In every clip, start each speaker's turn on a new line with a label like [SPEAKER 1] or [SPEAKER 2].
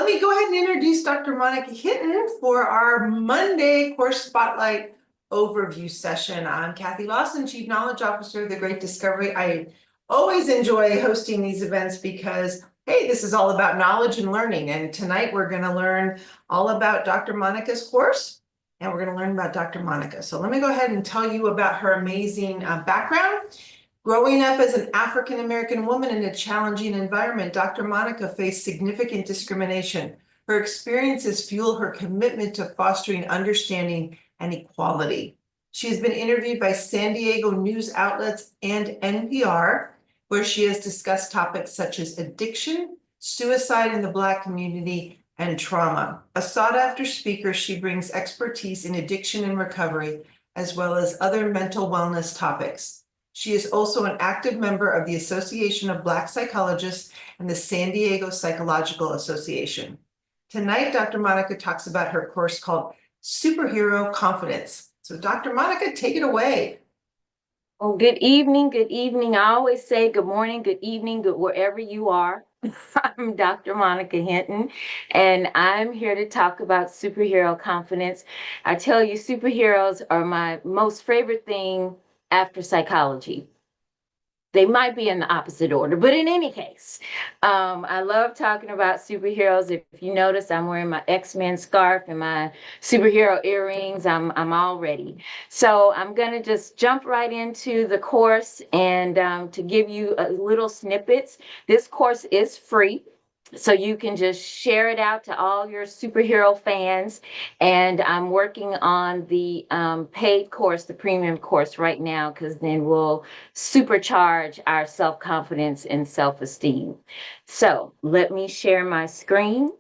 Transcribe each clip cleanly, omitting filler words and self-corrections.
[SPEAKER 1] Let me go ahead and introduce Dr. Monica Hinton for our Monday Course Spotlight Overview session. I'm Kathy Lawson, Chief Knowledge Officer of the Great Discovery. I always enjoy hosting these events because, hey, this is all about knowledge and learning. And tonight we're going to learn all about Dr. Monica's course, and we're going to learn about Dr. Monica. So let me go ahead and tell you about her amazing background. Growing up as an African-American woman in a challenging environment, Dr. Monica faced significant discrimination. Her experiences fuel her commitment to fostering understanding and equality. She has been interviewed by San Diego news outlets and NPR, where she has discussed topics such as addiction, suicide in the Black community, and trauma. A sought-after speaker, she brings expertise in addiction and recovery, as well as other mental wellness topics. She is also an active member of the Association of Black Psychologists and the San Diego Psychological Association. Tonight, Dr. Monica talks about her course called Superhero Confidence. So Dr. Monica, take it away.
[SPEAKER 2] Oh, good evening, good evening. I always say good morning, good evening, good wherever you are. I'm Dr. Monica Hinton, and I'm here to talk about superhero confidence. I tell you, superheroes are my most favorite thing after psychology. They might be in the opposite order, but in any case, I love talking about superheroes. If you notice, I'm wearing my X-Men scarf and my superhero earrings. I'm all ready. So I'm going to just jump right into the course and to give you a little snippets. This course is free. So you can just share it out to all your superhero fans. And I'm working on the paid course, the premium course right now, because then we'll supercharge our self-confidence and self-esteem. So let me share my screen.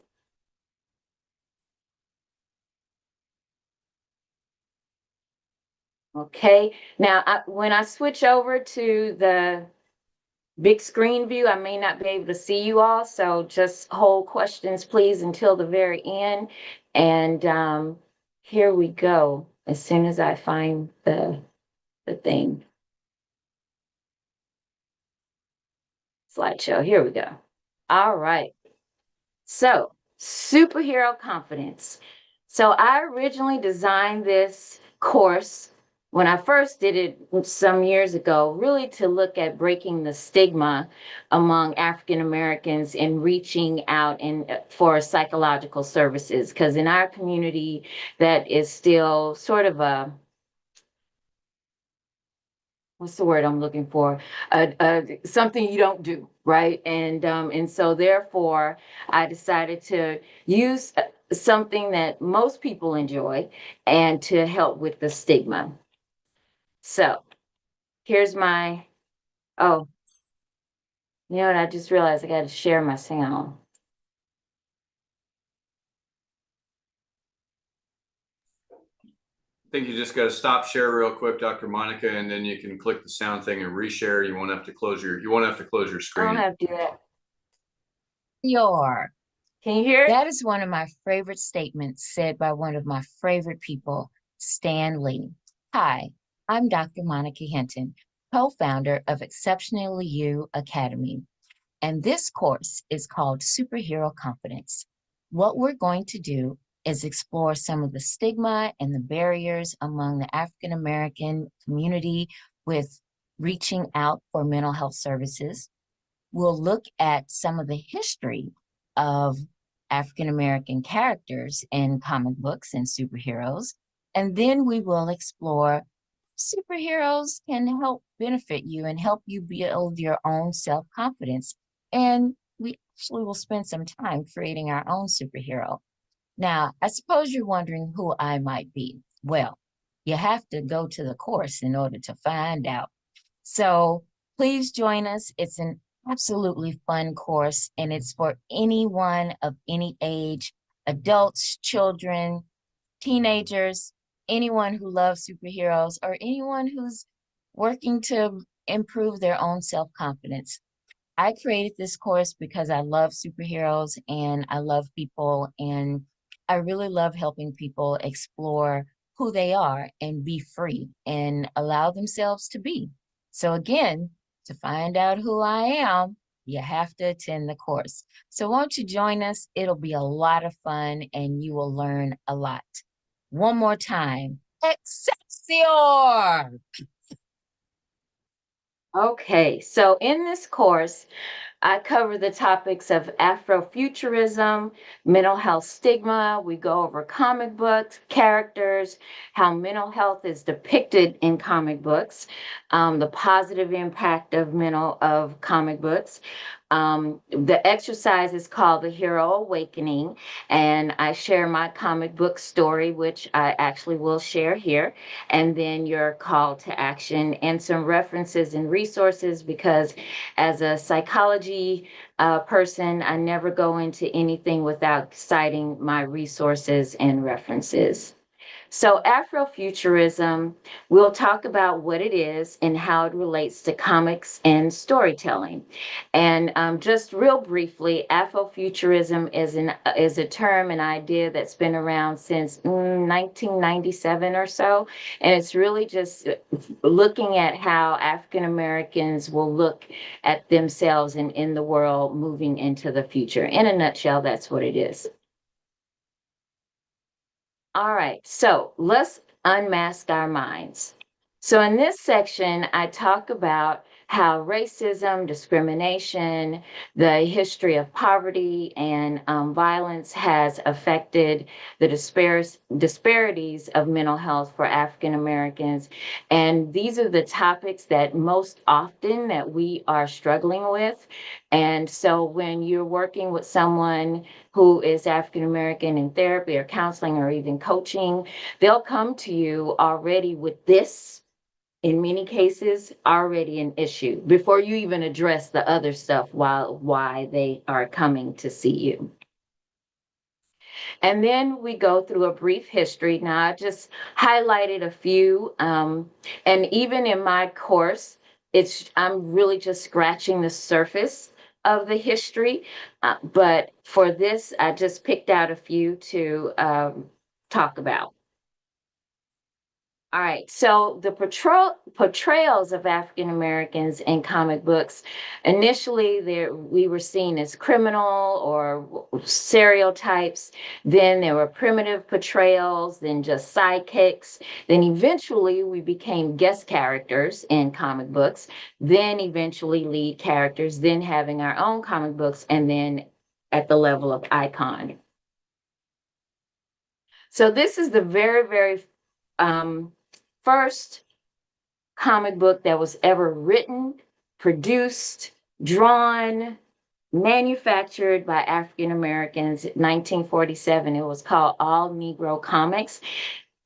[SPEAKER 2] Okay, now when I switch over to the big screen view, I may not be able to see you all, so just hold questions, please, until the very end. And here we go, as soon as I find the thing. Slideshow, here we go. All right, so superhero confidence. So I originally designed this course when I first did it some years ago, really to look at breaking the stigma among African Americans and reaching out for psychological services. Because in our community, that is still sort of a, what's the word I'm looking for? Something you don't do, right? And so therefore, I decided to use something that most people enjoy and to help with the stigma. So here's my, oh, you know what? I just realized I got to share my sound.
[SPEAKER 3] I think you just got to stop share real quick, Dr. Monica, and then you can click the sound thing and reshare. You won't have to close your screen.
[SPEAKER 2] I don't have to do that.
[SPEAKER 4] Can
[SPEAKER 2] you hear it?
[SPEAKER 4] That is one of my favorite statements said by one of my favorite people, Stan Lee. Hi, I'm Dr. Monica Hinton, co-founder of Exceptionally You Academy. And this course is called Superhero Confidence. What we're going to do is explore some of the stigma and the barriers among the African American community with reaching out for mental health services. We'll look at some of the history of African American characters in comic books and superheroes. And then we will explore superheroes can help benefit you and help you build your own self-confidence. And we actually will spend some time creating our own superhero. Now, I suppose you're wondering who I might be. Well, you have to go to the course in order to find out. So please join us. It's an absolutely fun course, and it's for anyone of any age, adults, children, teenagers, anyone who loves superheroes, or anyone who's working to improve their own self-confidence. I created this course because I love superheroes and I love people, and I really love helping people explore who they are and be free and allow themselves to be. So again, to find out who I am, You have to attend the course. So won't you join us? It'll be a lot of fun and you will learn a lot. One more time. Excelsior!
[SPEAKER 2] Okay, so in this course, I cover the topics of Afrofuturism, mental health stigma. We go over comic books, characters, how mental health is depicted in comic books, the positive impact of comic books. The exercise is called the Hero Awakening, and I share my comic book story, which I actually will share here, and then your call to action and some references and resources because as a psychology person, I never go into anything without citing my resources and references. So, Afrofuturism, we'll talk about what it is and how it relates to comics and storytelling. And just real briefly, Afrofuturism is a term, an idea that's been around since 1997 or so, and it's really just looking at how African Americans will look at themselves and in the world moving into the future. In a nutshell, that's what it is. All right, so let's unmask our minds. So in this section, I talk about how racism, discrimination, the history of poverty and violence has affected the disparities of mental health for African Americans. And these are the topics that most often that we are struggling with. And so when you're working with someone who is African American in therapy or counseling or even coaching, they'll come to you already with this, in many cases, already an issue before you even address the other stuff why they are coming to see you. And then we go through a brief history. Now, I just highlighted a few, and even in my course, I'm really just scratching the surface of the history. But for this, I just picked out a few to talk about. All right, so the portrayals of African Americans in comic books, initially we were seen as criminal or stereotypes. Then there were primitive portrayals, then just sidekicks. Then eventually we became guest characters in comic books, then eventually lead characters, then having our own comic books, and then at the level of icon. So this is the very, very first comic book that was ever written, produced, drawn, manufactured by African Americans, 1947. It was called All Negro Comics.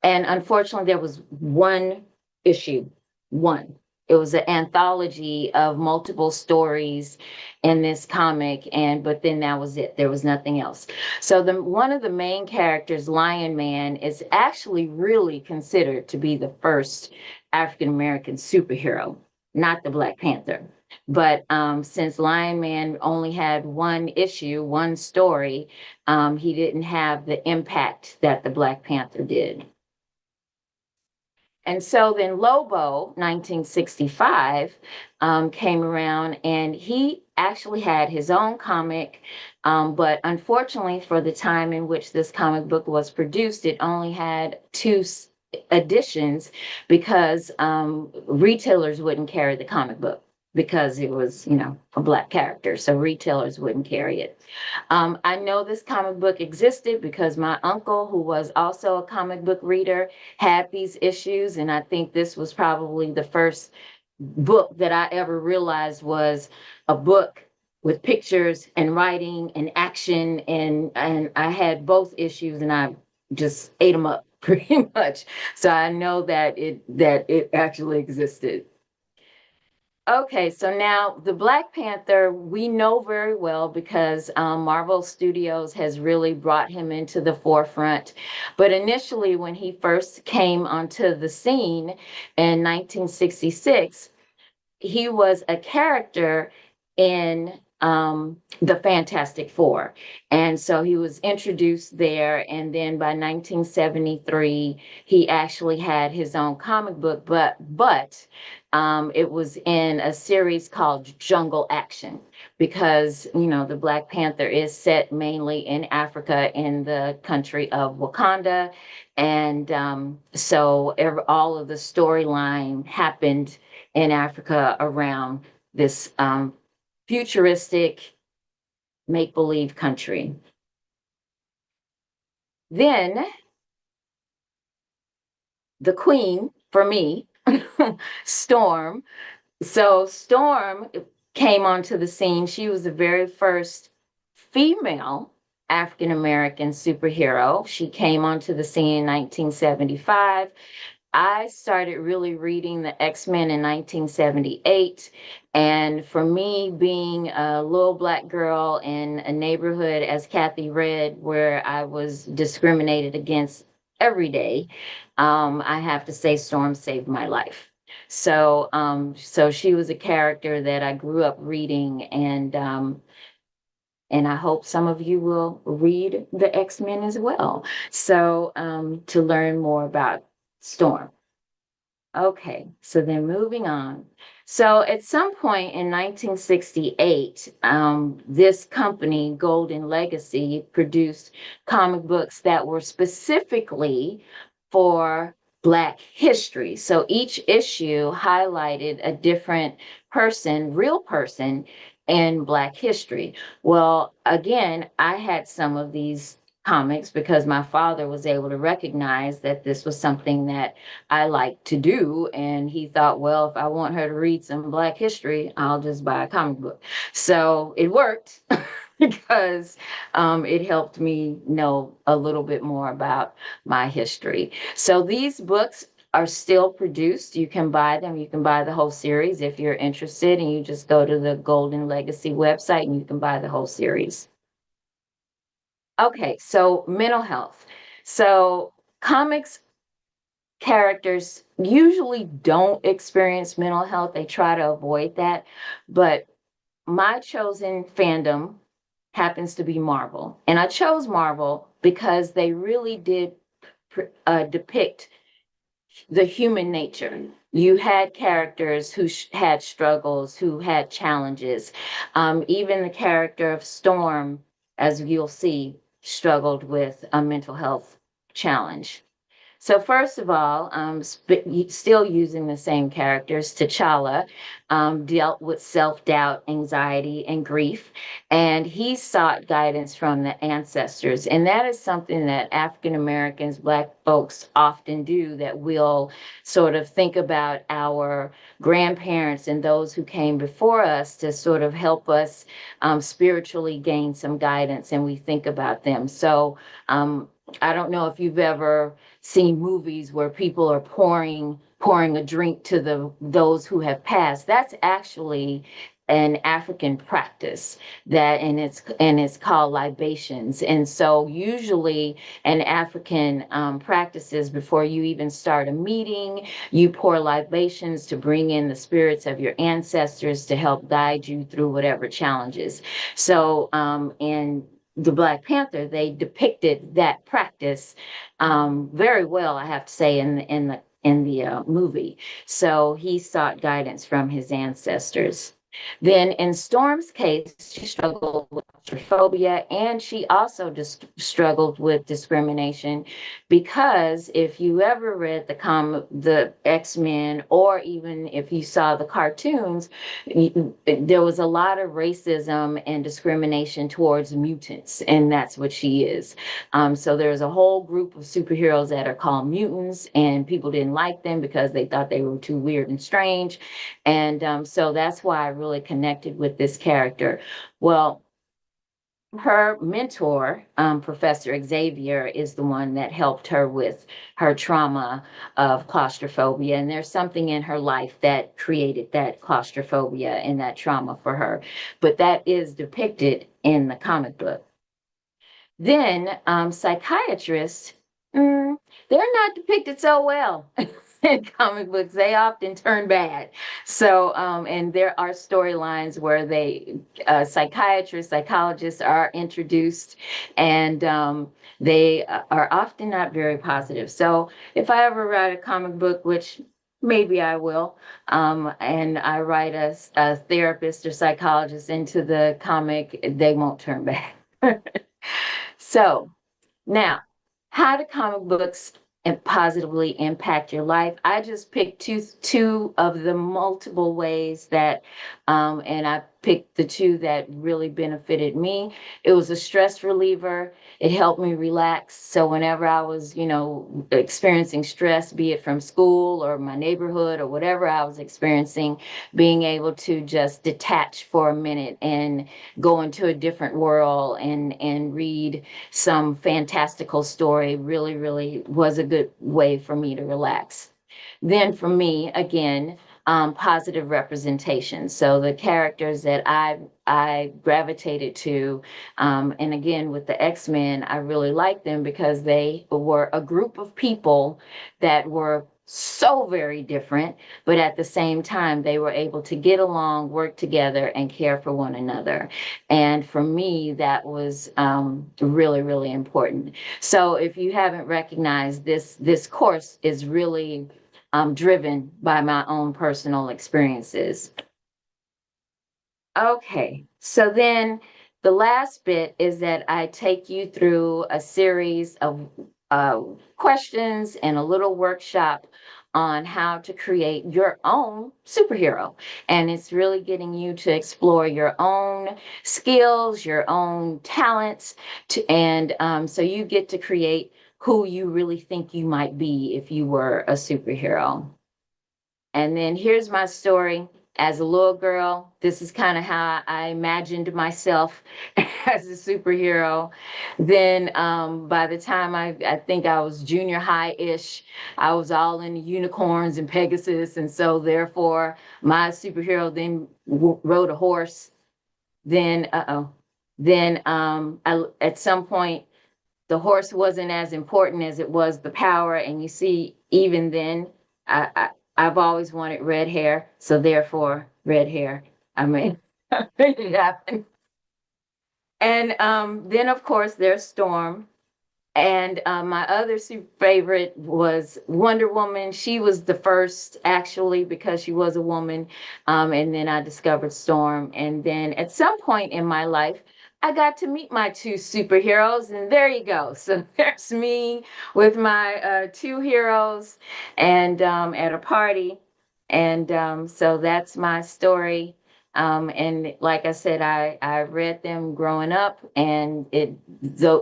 [SPEAKER 2] And unfortunately, there was one issue, one. It was an anthology of multiple stories in this comic, but then that was it. There was nothing else. So one of the main characters, Lion Man, is actually really considered to be the first African American superhero, not the Black Panther. But since Lion Man only had one issue, one story, he didn't have the impact that the Black Panther did. And so then Lobo, 1965, came around and he actually had his own comic. But unfortunately, for the time in which this comic book was produced, it only had two editions because retailers wouldn't carry the comic book because it was, a Black character. So retailers wouldn't carry it. I know this comic book existed because my uncle, who was also a comic book reader, had these issues. And I think this was probably the first book that I ever realized was a book with pictures and writing and action. And I had both issues and I just ate them up pretty much. So I know that it actually existed. Okay, so now the Black Panther, we know very well because Marvel Studios has really brought him into the forefront. But initially, when he first came onto the scene in 1966, he was a character in the Fantastic Four. And so he was introduced there. And then by 1973, he actually had his own comic book, but it was in a series called Jungle Action because, you know, the Black Panther is set mainly in Africa in the country of Wakanda. And so all of the storyline happened in Africa around this futuristic make-believe country. Then the queen for me, Storm. So Storm came onto the scene. She was the very first female African American superhero. She came onto the scene in 1975. I started really reading the X-Men in 1978. And for me, being a little Black girl in a neighborhood, as Kathy read, where I was discriminated against every day, I have to say Storm saved my life. So she was a character that I grew up reading, and I hope some of you will read the X-Men as well. So to learn more about Storm. Okay, so then moving on. So at some point in 1968, this company, Golden Legacy, produced comic books that were specifically for Black history. So each issue highlighted a different person, real person in Black history. Well, again, I had some of these comics because my father was able to recognize that this was something that I like to do. And he thought, well, if I want her to read some Black history, I'll just buy a comic book. So it worked because it helped me know a little bit more about my history. So these books are still produced. You can buy them. You can buy the whole series if you're interested, and you just go to the Golden Legacy website and you can buy the whole series. Okay, so mental health. So comics characters usually don't experience mental health. They try to avoid that. But my chosen fandom happens to be Marvel. And I chose Marvel because they really did depict the human nature. You had characters who had struggles, who had challenges. Even the character of Storm, as you'll see, struggled with a mental health challenge. So first of all, still using the same characters, T'Challa dealt with self-doubt, anxiety, and grief, and he sought guidance from the ancestors. And that is something that African Americans, Black folks often do, that we'll sort of think about our grandparents and those who came before us to sort of help us spiritually gain some guidance, and we think about them. So I don't know if you've ever seen movies where people are pouring a drink to those who have passed. That's actually an African practice that, and it's called libations. And so usually in African practices, before you even start a meeting, you pour libations to bring in the spirits of your ancestors to help guide you through whatever challenges. So in the Black Panther, they depicted that practice very well, I have to say, in the movie. So he sought guidance from his ancestors. Then in Storm's case, she struggled with claustrophobia, and she also struggled with discrimination, because if you ever read the X-Men, or even if you saw the cartoons, there was a lot of racism and discrimination towards mutants, and that's what she is. So there's a whole group of superheroes that are called mutants, and people didn't like them because they thought they were too weird and strange. And so that's why I really connected with this character. Well, her mentor, Professor Xavier, is the one that helped her with her trauma of claustrophobia. And there's something in her life that created that claustrophobia and that trauma for her. But that is depicted in the comic book. Then psychiatrists, they're not depicted so well in comic books, they often turn bad. So, and there are storylines where psychiatrists, psychologists are introduced, and they are often not very positive. So, if I ever write a comic book, which maybe I will, and I write a therapist or psychologist into the comic, they won't turn bad. So, now, how do comic books positively impact your life? I just picked two of the multiple ways that, and I picked the two that really benefited me. It was a stress reliever. It helped me relax. So whenever I was, experiencing stress, be it from school or my neighborhood or whatever I was experiencing, being able to just detach for a minute and go into a different world and read some fantastical story really, really was a good way for me to relax. Then for me, again, positive representation. So the characters that I gravitated to, and again with the X-Men, I really liked them because they were a group of people that were so very different, but at the same time, they were able to get along, work together, and care for one another. And for me, that was really, really important. So if you haven't recognized this course is really driven by my own personal experiences. Okay, so then the last bit is that I take you through a series of questions and a little workshop on how to create your own superhero. And it's really getting you to explore your own skills, your own talents, and so you get to create who you really think you might be if you were a superhero. And then here's my story. As a little girl, this is kind of how I imagined myself as a superhero. Then by the time I think I was junior high-ish, I was all into unicorns and Pegasus. And so therefore, my superhero then rode a horse. Then, at some point, the horse wasn't as important as it was the power. And you see, even then, I've always wanted red hair, so therefore red hair. I mean, I made it happen. And then of course there's Storm. And my other super favorite was Wonder Woman. She was the first, actually, because she was a woman. And then I discovered Storm. And then at some point in my life, I got to meet my two superheroes. And there you go. So there's me with my two heroes and at a party. And so that's my story. And like I said, I read them growing up, and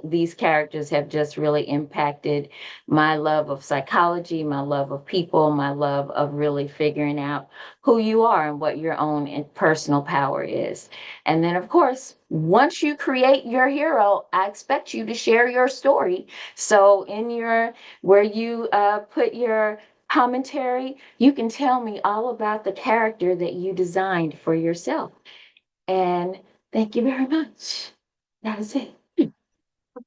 [SPEAKER 2] these characters have just really impacted my love of psychology, my love of people, my love of really figuring out who you are and what your own personal power is. And then, of course, once you create your hero, I expect you to share your story. So where you put your commentary, you can tell me all about the character that you designed for yourself. And thank you very much. That is it.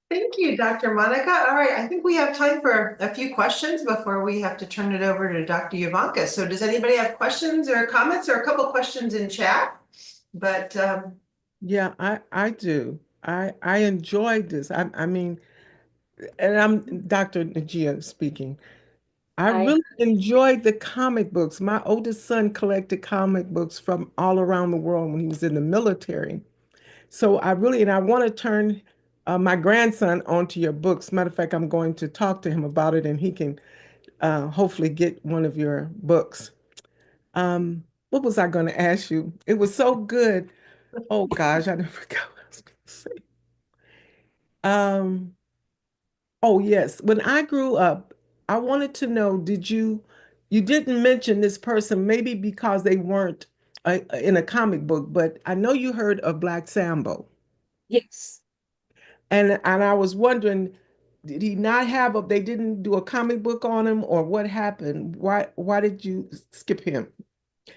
[SPEAKER 1] Thank you, Dr. Monica. All right, I think we have time for a few questions before we have to turn it over to Dr. Ivanka. So does anybody have questions or comments, or a couple questions in chat? But
[SPEAKER 5] Yeah, I do. I enjoyed this. I mean, and I'm Dr. Najia speaking. I
[SPEAKER 2] I
[SPEAKER 5] really enjoyed the comic books. My oldest son collected comic books from all around the world when he was in the military. So and I want to turn my grandson onto your books. Matter of fact, I'm going to talk to him about it, and he can hopefully get one of your books. What was I going to ask you? It was so good. Oh gosh, I never forgot what I was going to say. Um, oh yes, when I grew up, I wanted to know, you didn't mention this person, maybe because they weren't in a comic book, but I know you heard of Black Sambo.
[SPEAKER 2] yes.
[SPEAKER 5] And I was wondering, did he not have they didn't do a comic book on him, or what happened? Why did you skip him?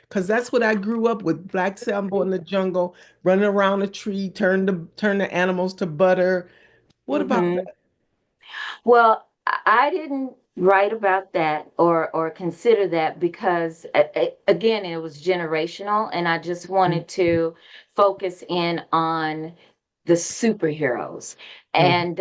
[SPEAKER 5] Because that's what I grew up with, Black Sambo in the jungle, running around a tree, turn the animals to butter. What about
[SPEAKER 2] Mhm.
[SPEAKER 5] that?
[SPEAKER 2] Well, I didn't write about that or consider that because again, it was generational, and I just wanted to focus in on the superheroes. And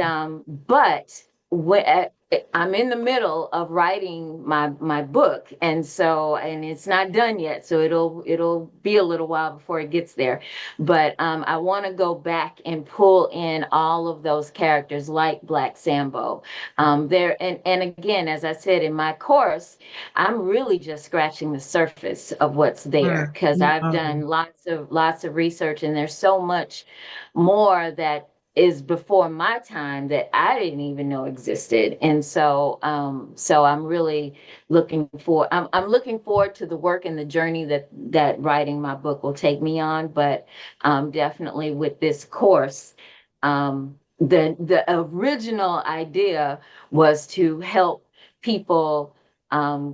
[SPEAKER 2] but when I'm in the middle of writing my book, and it's not done yet, so it'll be a little while before it gets there. But I want to go back and pull in all of those characters like Black Sambo. There and again, as I said in my course, I'm really just scratching the surface of what's there because I've done lots of research, and there's so much more that is before my time that I didn't even know existed. And so I'm really I'm looking forward to the work and the journey that writing my book will take me on. But definitely with this course, the original idea was to help people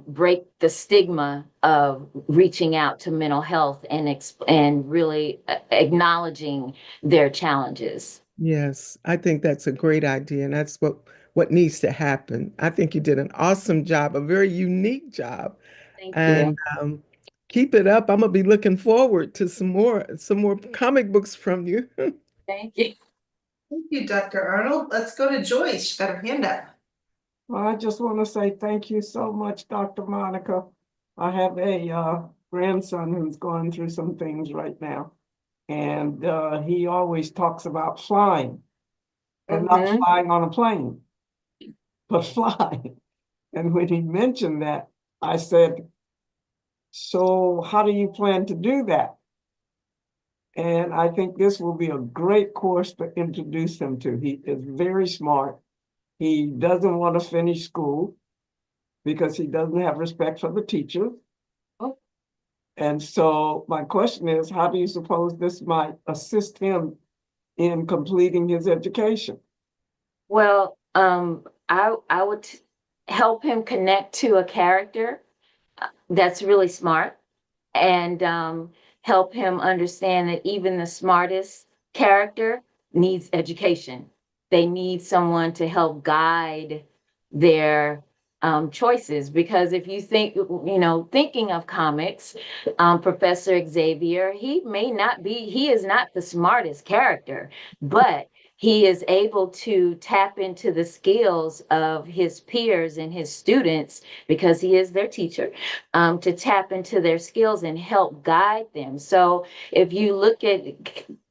[SPEAKER 2] break the stigma of reaching out to mental health and really acknowledging their challenges.
[SPEAKER 5] Yes, I think that's a great idea, and that's what needs to happen. I think you did an awesome job, a very unique job,
[SPEAKER 2] Thank you.
[SPEAKER 5] and keep it up. I'm gonna be looking forward to some more comic books from you.
[SPEAKER 2] Thank you.
[SPEAKER 1] Thank you, Dr. Arnold. Let's go to Joyce. She's got her hand up.
[SPEAKER 6] Well, I just want to say thank you so much, Dr. Monica. I have a grandson who's going through some things right now. And he always talks about flying, but not flying on a plane, but flying. And when he mentioned that, I said, so how do you plan to do that? And I think this will be a great course to introduce him to. He is very smart. He doesn't want to finish school because he doesn't have respect for the teacher.
[SPEAKER 2] Oh.
[SPEAKER 6] And so my question is, how do you suppose this might assist him in completing his education?
[SPEAKER 2] Well, I would help him connect to a character that's really smart, and help him understand that even the smartest character needs education. They need someone to help guide their choices. Because if you think, thinking of comics, Professor Xavier, he is not the smartest character, but he is able to tap into the skills of his peers and his students because he is their teacher, to tap into their skills and help guide them. So if you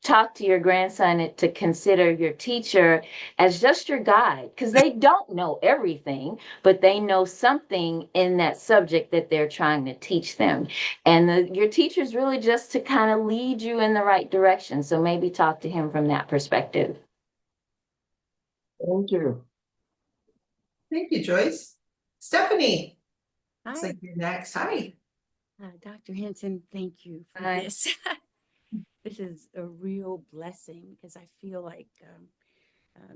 [SPEAKER 2] talk to your grandson to consider your teacher as just your guide, because they don't know everything, but they know something in that subject that they're trying to teach them. And your teacher is really just to kind of lead you in the right direction. So maybe talk to him from that perspective.
[SPEAKER 6] Thank you.
[SPEAKER 1] Thank you, Joyce. Stephanie, looks
[SPEAKER 7] Hi,
[SPEAKER 1] like you're next. Hi.
[SPEAKER 7] Dr. Hinton, thank you for
[SPEAKER 2] Hi.
[SPEAKER 7] this. This is a real blessing because I feel like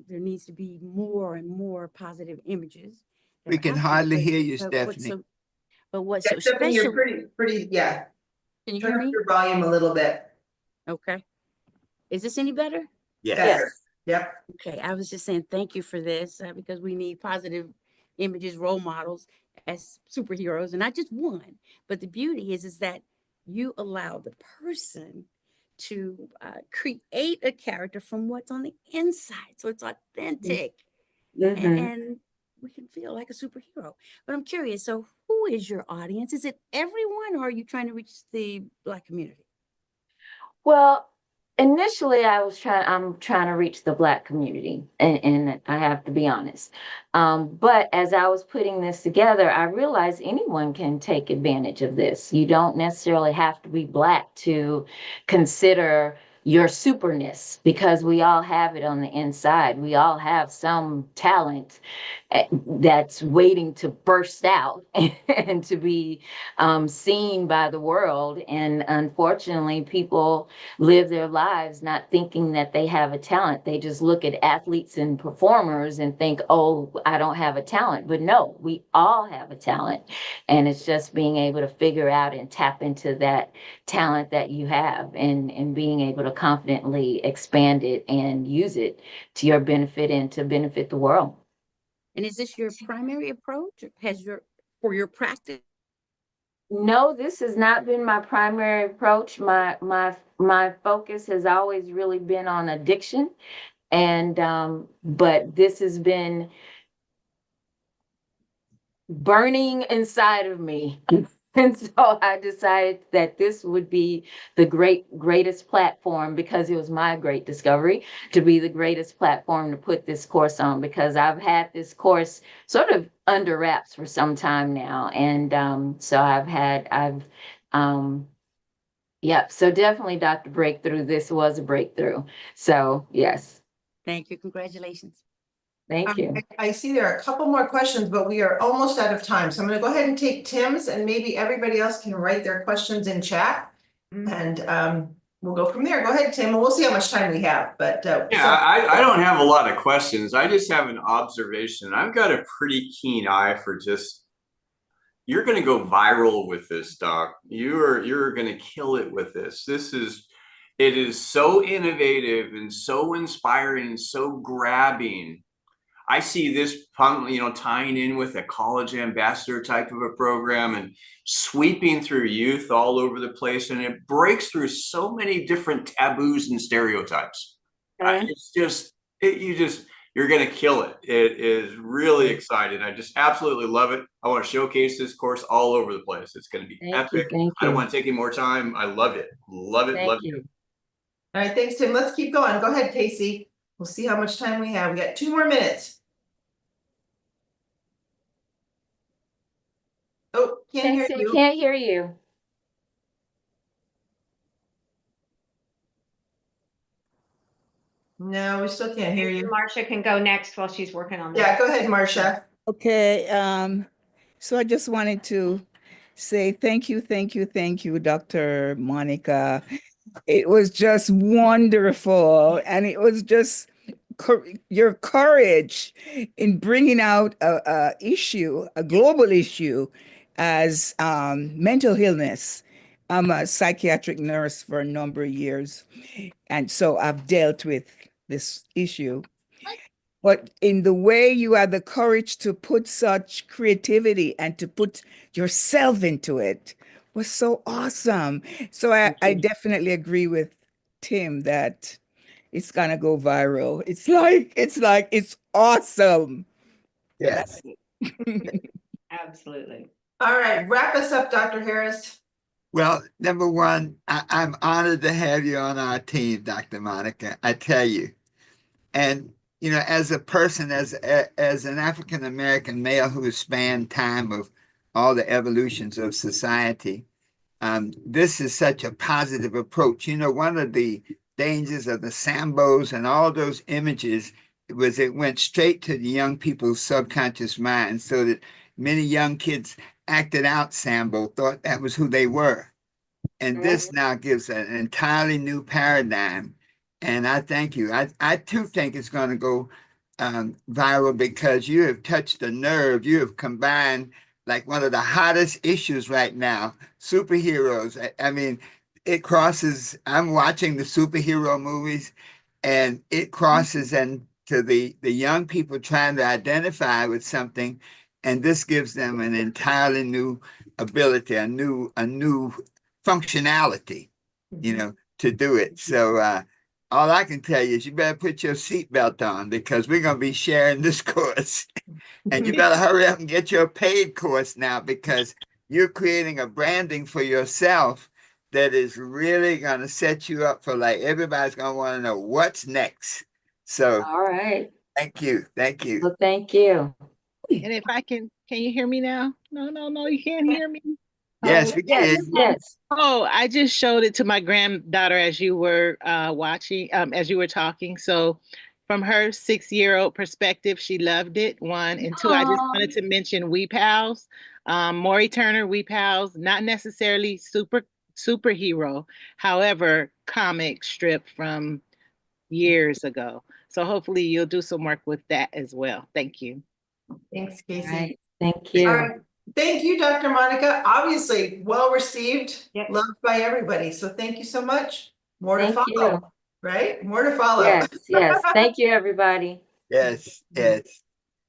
[SPEAKER 7] there needs to be more and more positive images that
[SPEAKER 8] We
[SPEAKER 7] are
[SPEAKER 8] can
[SPEAKER 7] out there.
[SPEAKER 8] hardly hear you,
[SPEAKER 7] But what's
[SPEAKER 8] Stephanie.
[SPEAKER 7] what's
[SPEAKER 1] Yeah,
[SPEAKER 7] so
[SPEAKER 1] Stephanie, you're
[SPEAKER 7] special?
[SPEAKER 1] pretty, yeah.
[SPEAKER 7] Can you
[SPEAKER 1] Turn
[SPEAKER 7] hear
[SPEAKER 1] up
[SPEAKER 7] me?
[SPEAKER 1] your volume a little bit.
[SPEAKER 7] Okay. Is this any better?
[SPEAKER 8] Yes.
[SPEAKER 1] Better. Yep.
[SPEAKER 7] Okay, I was just saying thank you for this because we need positive images, role models as superheroes, and not just one. But the beauty is that you allow the person to create a character from what's on the inside, so it's authentic, and we can feel like a superhero. But I'm curious, so who is your audience? Is it everyone, or are you trying to reach the Black community?
[SPEAKER 2] Well, initially I'm trying to reach the Black community, and I have to be honest. But as I was putting this together, I realized anyone can take advantage of this. You don't necessarily have to be Black to consider your superness, because we all have it on the inside. We all have some talent that's waiting to burst out and to be seen by the world. And unfortunately, people live their lives not thinking that they have a talent. They just look at athletes and performers and think, oh, I don't have a talent. But no, we all have a talent. And it's just being able to figure out and tap into that talent that you have, and being able to confidently expand it and use it to your benefit and to benefit the world.
[SPEAKER 7] And is this your primary approach? For your practice?
[SPEAKER 2] No, this has not been my primary approach. My focus has always really been on addiction. And but this has been burning inside of me. And so I decided that this would be the greatest platform, because it was my great discovery, to be the greatest platform to put this course on, because I've had this course sort of under wraps for some time now. And so yep. So definitely, Dr. Breakthrough, this was a breakthrough. So yes,
[SPEAKER 7] Thank you. Congratulations.
[SPEAKER 2] thank you.
[SPEAKER 1] I see there are a couple more questions, but we are almost out of time. So I'm gonna go ahead and take Tim's, and maybe everybody else can write their questions in chat. And we'll go from there. Go ahead, Tim, and we'll see how much time we have, but
[SPEAKER 3] Yeah, I don't have a lot of questions. I just have an observation. I've got a pretty keen eye for just, you're going to go viral with this, Doc. You're going to kill it with this. It is so innovative and so inspiring and so grabbing. I see this, tying in with a college ambassador type of a program and sweeping through youth all over the place. And it breaks through so many different taboos and stereotypes.
[SPEAKER 2] Okay.
[SPEAKER 3] You're going to kill it. It is really exciting. I just absolutely love it. I want to showcase this course all over the place. It's going to be epic. I don't want to take any more time. I love it. Love it.
[SPEAKER 2] Thank
[SPEAKER 3] Love
[SPEAKER 2] you.
[SPEAKER 3] it.
[SPEAKER 1] all right, thanks, Tim. Let's keep going. Go ahead, Casey. We'll see how much time we have. We got 2 more minutes. Oh, can't hear
[SPEAKER 2] Casey, I
[SPEAKER 1] you.
[SPEAKER 2] can't hear you.
[SPEAKER 1] No, we still can't hear you.
[SPEAKER 8] Marcia can go next while she's working on that.
[SPEAKER 1] Yeah, go ahead, Marcia.
[SPEAKER 9] Okay, so I just wanted to say thank you, Dr. Monica. It was just wonderful, and it was just your courage in bringing out a issue, a global issue, as mental illness. I'm a psychiatric nurse for a number of years, and so I've dealt with this issue. But in the way you had the courage to put such creativity and to put yourself into it was so awesome. So I definitely agree with Tim that it's gonna go viral. It's awesome.
[SPEAKER 10] Yes.
[SPEAKER 8] Absolutely.
[SPEAKER 1] All right, wrap us up, Dr. Harris.
[SPEAKER 10] Well, number one, I'm honored to have you on our team, Dr. Monica. I tell you. And as a person, as an African American male who has spanned time of all the evolutions of society, this is such a positive approach. One of the dangers of the Sambos and all those images was it went straight to the young people's subconscious mind, so that many young kids acted out Sambo, thought that was who they were. And this now gives an entirely new paradigm. And I thank you. I too think it's going to go viral, because you have touched a nerve. You have combined like one of the hottest issues right now, superheroes. I mean, it crosses, I'm watching the superhero movies, and it crosses into the young people trying to identify with something. And this gives them an entirely new ability, a new functionality, to do it. So, all I can tell you is you better put your seatbelt on, because we're going to be sharing this course. And you better hurry up and get your paid course now, because you're creating a branding for yourself that is really going to set you up for, like, everybody's going to want to know what's next. So,
[SPEAKER 2] All right.
[SPEAKER 10] thank you. Thank you.
[SPEAKER 2] Well, thank you.
[SPEAKER 11] And if I can you hear me now? No, you can't hear me.
[SPEAKER 10] Yes, we can.
[SPEAKER 2] Yes.
[SPEAKER 11] Oh, I just showed it to my granddaughter as you were watching, as you were talking. So from her 6-year-old perspective, she loved it. 1 and 2, I just wanted to mention Weep House, Maury Turner, Weep House, not necessarily superhero, however, comic strip from years ago. So hopefully you'll do some work with that as well. Thank you.
[SPEAKER 1] Thanks, Casey.
[SPEAKER 2] All right. Thank you.
[SPEAKER 1] All right. Thank you, Dr. Monica. Obviously, well received,
[SPEAKER 8] Yep.
[SPEAKER 1] loved by everybody. So thank you so much. More to
[SPEAKER 2] Thank
[SPEAKER 1] follow,
[SPEAKER 2] you.
[SPEAKER 1] right? More to follow.
[SPEAKER 2] Yes. Thank you, everybody.
[SPEAKER 10] Yes, yes.